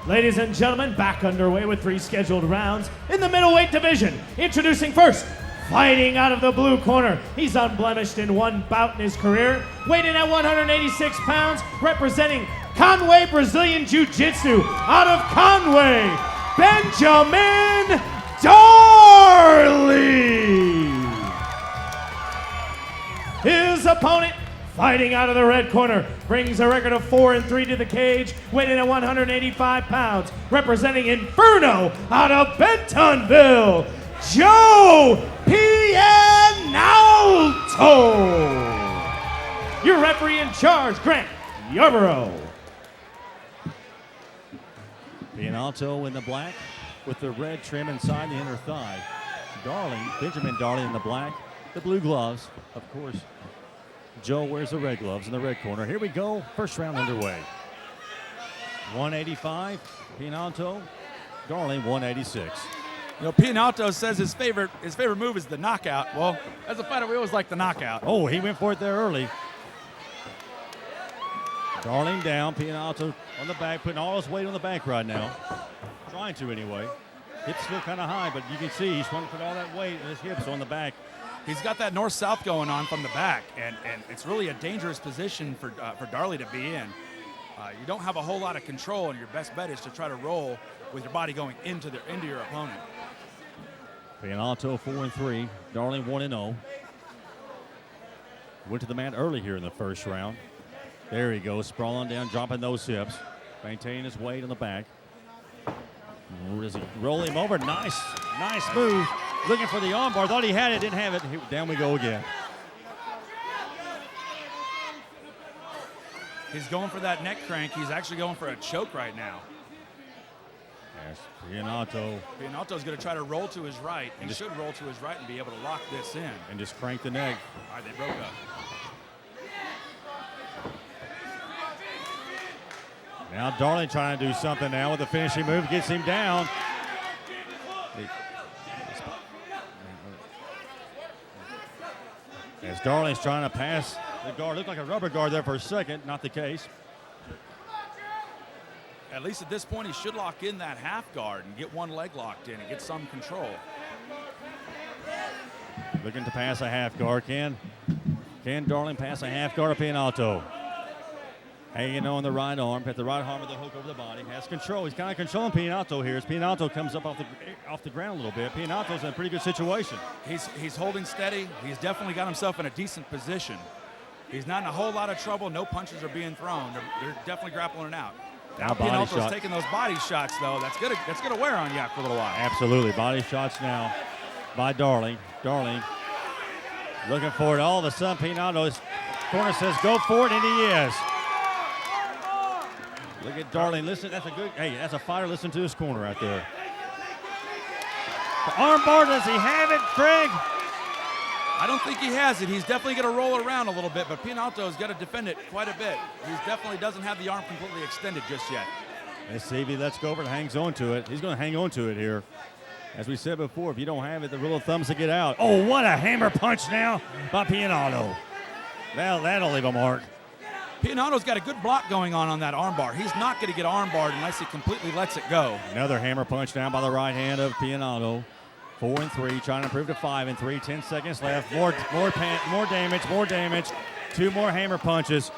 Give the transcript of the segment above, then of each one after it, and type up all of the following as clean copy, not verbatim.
Ladies and gentlemen, back underway with 3 scheduled rounds in the middleweight division. Introducing first, fighting out of the blue corner. He's unblemished in 1 bout in his career. Weighing in at 186 pounds, representing Conway Brazilian Jiu-Jitsu out of Conway, Benjamin Darley. His opponent, fighting out of the red corner, brings a record of 4-3 to the cage, weighing in at 185 pounds, representing Inferno out of Bentonville, Joe Pianalto. Your referee in charge, Grant Yarborough. Pianalto in the black with the red trim inside the inner thigh. Benjamin Darley in the black, the blue gloves, of course. Joe wears the red gloves in the red corner. Here we go, first round underway. 185, Pianalto, Darley 186. You know, Pianalto says his favorite move is the knockout. Well, as a fighter, we always like the knockout. Oh, he went for it there early. Darling down, Pianalto on the back, putting all his weight on the back right now. Trying to anyway. Hips still kind of high, but you can see he's trying to put all that weight in his hips on the back. He's got that north-south going on from the back, and it's really a dangerous position for Darley to be in. You don't have a whole lot of control, and your best bet is to try to roll with your body going into your opponent. Pianalto 4-3, Darley 1-0. Went to the mat early here in the first round. There he goes, sprawling down, dropping those hips, maintaining his weight on the back. Does he roll him over? Nice move. Looking for the armbar. Thought he had it, didn't have it. Down we go again. He's going for that neck crank. He's actually going for a choke right now. Yes, Pianalto. Pianalto's going to try to roll to his right. He should roll to his right and be able to lock this in. And just crank the neck. All right, they broke up. Now Darley trying to do something now with the finishing move. Gets him down. As Darley's trying to pass the guard. Looked like a rubber guard there for a second. Not the case. At least at this point, he should lock in that half guard and get one leg locked in and get some control. Looking to pass a half guard. Can Darley pass a half guard to Pianalto? Hanging on the right arm, at the right arm with the hook over the body. Has control. He's kind of controlling Pianalto here as Pianalto comes up off the ground a little bit. Pianalto's in a pretty good situation. He's holding steady. He's definitely got himself in a decent position. He's not in a whole lot of trouble. No punches are being thrown. They're definitely grappling it out. Now Pianalto's taking those body shots, though. That's gonna wear on you for a little while. Absolutely. Body shots now by Darley. Darley looking for it. All of a sudden, Pianalto's corner says go for it, and he is. Look at Darley. Listen, that's a fighter. Listen to his corner right there. The arm bar, does he have it, Craig? I don't think he has it. He's definitely going to roll around a little bit, but Pianalto's got to defend it quite a bit. He definitely doesn't have the arm completely extended just yet. Let's see if he lets go over and hangs on to it. He's going to hang on to it here. As we said before, if you don't have it, the rule of thumb is to get out. Oh, what a hammer punch now by Pianalto. That'll leave a mark. Pianalto's got a good block going on that armbar. He's not going to get armbarred unless he completely lets it go. Another hammer punch down by the right hand of Pianalto. 4-3, trying to improve to 5-3. 10 seconds left. More damage. 2 more hammer punches.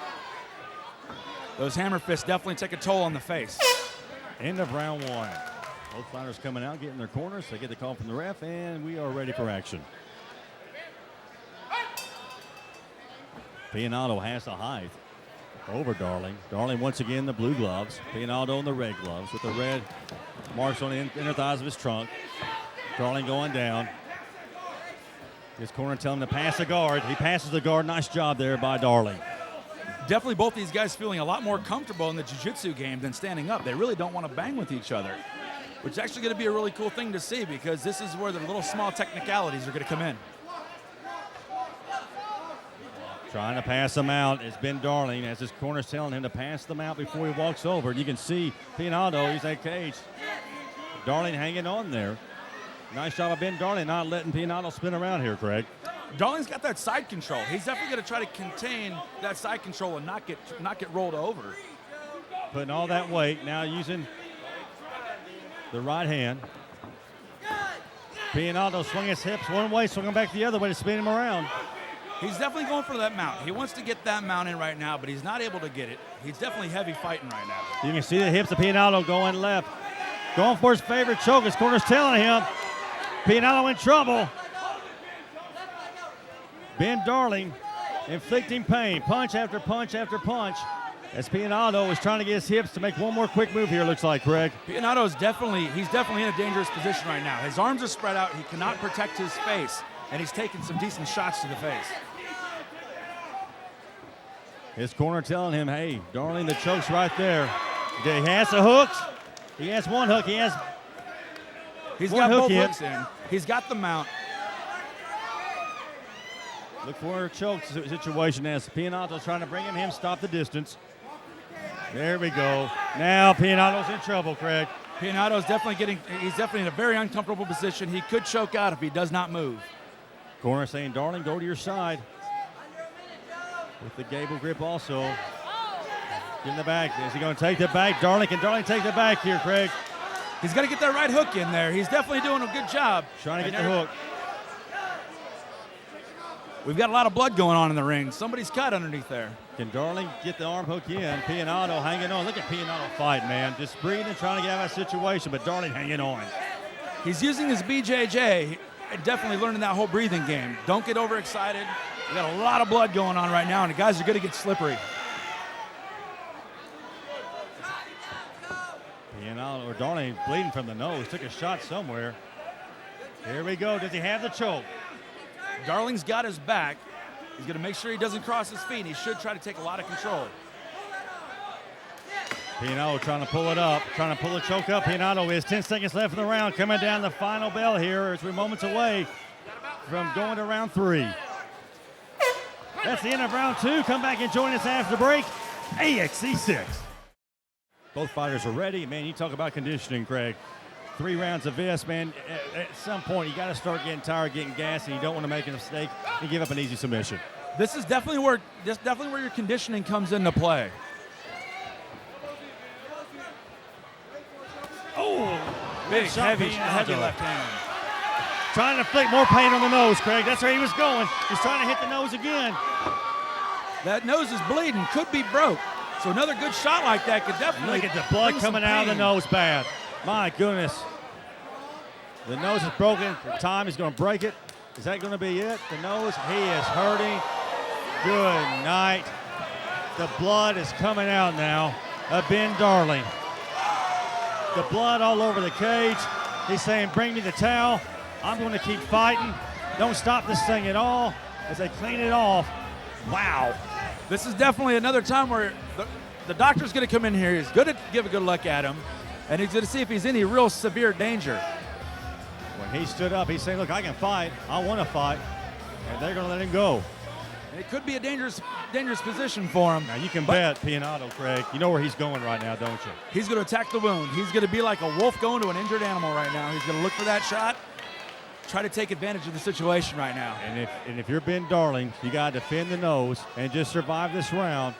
Those hammer fists definitely take a toll on the face. End of round 1. Both fighters coming out, getting their corners. They get the call from the ref, and we are ready for action. Pianalto has the height over Darley. Darley once again the blue gloves. Pianalto in the red gloves with the red marks on the inner thighs of his trunk. Darley going down. His corner telling him to pass the guard. He passes the guard. Nice job there by Darley. Definitely both these guys feeling a lot more comfortable in the jiu-jitsu game than standing up. They really don't want to bang with each other, which is actually going to be a really cool thing to see because this is where the little small technicalities are going to come in. Trying to pass him out. It's Ben Darling as his corner's telling him to pass them out before he walks over. And you can see Pianalto, he's that cage. Darling hanging on there. Nice job of Ben Darling not letting Pianalto spin around here, Craig. Darling's got that side control. He's definitely going to try to contain that side control and not get rolled over. Putting all that weight, now using the right hand. Pianalto swung his hips one way, swung him back the other way to spin him around. He's definitely going for that mount. He wants to get that mount in right now, but he's not able to get it. He's definitely heavy fighting right now. You can see the hips of Pianalto going left. Going for his favorite choke. His corner's telling him. Pianalto in trouble. Ben Darley inflicting pain. Punch after punch after punch. As Pianalto is trying to get his hips to make one more quick move here, looks like, Craig. Pianalto is definitely in a dangerous position right now. His arms are spread out. He cannot protect his face, and he's taking some decent shots to the face. His corner telling him, hey, Darley, the choke's right there. He has the hooks. He has one hook. He's got both hooks in. He's got the mount. Look for a choke situation as Pianalto's trying to bring him in, stop the distance. There we go. Now Pianalto's in trouble, Craig. Pianalto's he's definitely in a very uncomfortable position. He could choke out if he does not move. Corner saying, Darling, go to your side. With the gable grip also. In the back. Is he going to take the back? Can Darling take the back here, Craig? He's got to get that right hook in there. He's definitely doing a good job. Trying to get the hook. We've got a lot of blood going on in the ring. Somebody's cut underneath there. Can Darling get the arm hook in? Pianalto hanging on. Look at Pianalto fight, man. Just breathing, trying to get out of that situation, but Darling hanging on. He's using his BJJ, definitely learning that whole breathing game. Don't get overexcited. We got a lot of blood going on right now, and the guys are going to get slippery. Pianalto, or Darling bleeding from the nose. Took a shot somewhere. Here we go. Does he have the choke? Darling's got his back. He's going to make sure he doesn't cross his feet. He should try to take a lot of control. Pianalto trying to pull it up, trying to pull the choke up. Pianalto is 10 seconds left in the round. Coming down the final bell here as we're moments away from going to round 3. That's the end of round 2. Come back and join us after the break. AXC 6. Both fighters are ready. Man, you talk about conditioning, Craig. 3 rounds of this, man. At some point, you got to start getting tired, getting gassy, and you don't want to make a mistake and give up an easy submission. This is definitely where your conditioning comes into play. Oh, big, heavy left hand. Trying to inflict more pain on the nose, Craig. That's where he was going. He's trying to hit the nose again. That nose is bleeding, could be broke. So another good shot like that could definitely. Look at the blood coming out of the nose bad. My goodness. The nose is broken. The time is going to break it. Is that going to be it? The nose, he is hurting. Good night. The blood is coming out now of Ben Darley. The blood all over the cage. He's saying, bring me the towel. I'm going to keep fighting. Don't stop this thing at all as they clean it off. Wow. This is definitely another time where the doctor's going to come in here. He's going to give a good look at him, and he's going to see if he's in any real severe danger. When he stood up, he's saying, look, I can fight. I want to fight. And they're going to let him go. And it could be a dangerous position for him. Now, you can bet Pianalto, Craig. You know where he's going right now, don't you? He's going to attack the wound. He's going to be like a wolf going to an injured animal right now. He's going to look for that shot, try to take advantage of the situation right now. And if you're Ben Darling, you got to defend the nose and just survive this round.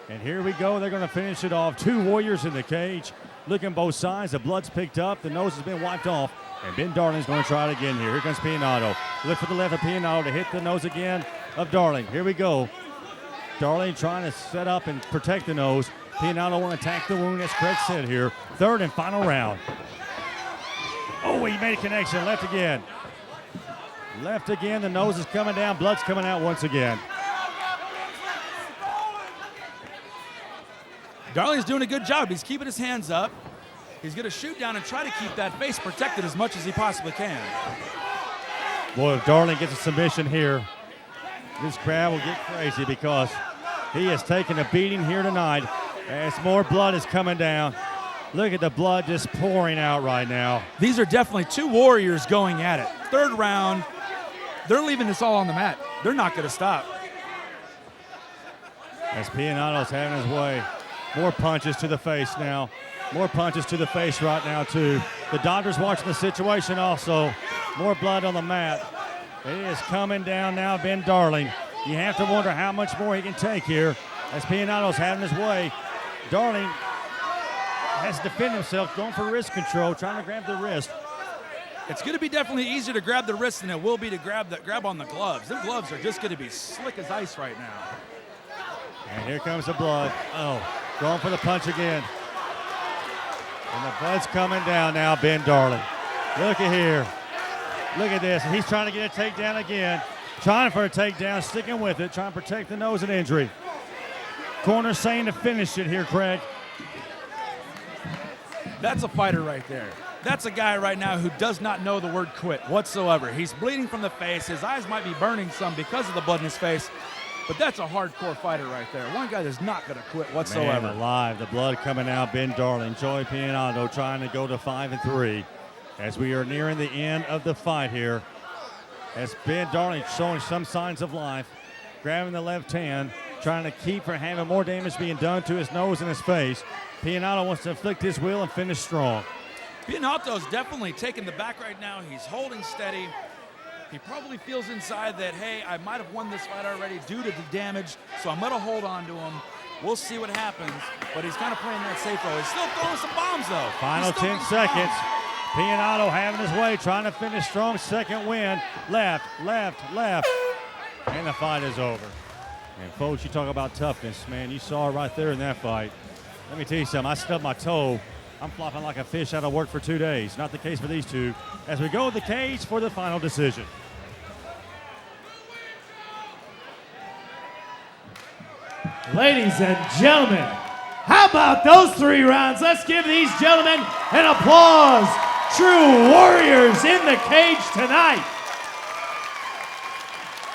And here we go. They're going to finish it off. 2 warriors in the cage. Looking both sides. The blood's picked up. The nose has been wiped off. And Ben Darling's going to try it again here. Here comes Pianalto. Look for the left of Pianalto to hit the nose again of Darling. Here we go. Darling trying to set up and protect the nose. Pianalto want to attack the wound, as Craig said here. 3rd and final round. Oh, he made a connection. Left again. Left again. The nose is coming down. Blood's coming out once again. Darling's doing a good job. He's keeping his hands up. He's going to shoot down and try to keep that face protected as much as he possibly can. Boy, if Darling gets a submission here, this crowd will get crazy because he has taken a beating here tonight as more blood is coming down. Look at the blood just pouring out right now. These are definitely 2 warriors going at it. 3rd round, they're leaving this all on the mat. They're not going to stop. As Pianalto's having his way. More punches to the face now. More punches to the face right now, too. The doctor's watching the situation also. More blood on the mat. It is coming down now, Ben Darling. You have to wonder how much more he can take here as Pianalto's having his way. Darling has to defend himself, going for wrist control, trying to grab the wrist. It's going to be definitely easier to grab the wrist than it will be to grab on the gloves. The gloves are just going to be slick as ice right now. And here comes the blood. Oh, going for the punch again. And the blood's coming down now, Ben Darley. Look at here. Look at this. And he's trying to get a takedown again. Trying for a takedown, sticking with it, trying to protect the nose and injury. Corner saying to finish it here, Craig. That's a fighter right there. That's a guy right now who does not know the word quit whatsoever. He's bleeding from the face. His eyes might be burning some because of the blood in his face, but that's a hardcore fighter right there. One guy that's not going to quit whatsoever. Man alive, the blood coming out. Ben Darley, Joey Pianalto trying to go to 5-3 as we are nearing the end of the fight here. As Ben Darley showing some signs of life, grabbing the left hand, trying to keep from having more damage being done to his nose and his face. Pianalto wants to inflict his will and finish strong. Pianalto's definitely taking the back right now. He's holding steady. He probably feels inside that, hey, I might have won this fight already due to the damage, so I'm going to hold on to him. We'll see what happens, but he's kind of playing that safe role. He's still throwing some bombs, though. Final 10 seconds. Pianalto having his way, trying to finish strong. Second win. Left, left, left. And the fight is over. And folks, you talk about toughness, man. You saw it right there in that fight. Let me tell you something. I stubbed my toe. I'm flopping like a fish out of work for 2 days. Not the case for these two. As we go to the cage for the final decision. Ladies and gentlemen, how about those 3 rounds? Let's give these gentlemen an applause. True warriors in the cage tonight.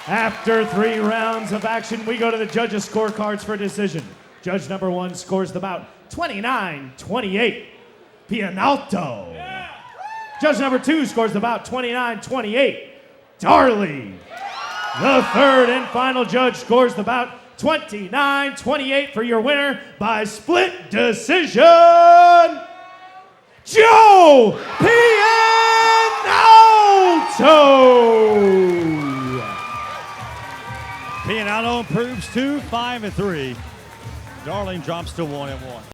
After 3 rounds of action, we go to the judges' scorecards for decision. Judge number 1 scores the bout 29-28. Pianalto. Yeah. Judge number 2 scores the bout 29-28. Darley. The third and final judge scores the bout 29-28 for your winner by split decision, Joe Pianalto. Pianalto improves to 5-3. Darling drops to 1-1.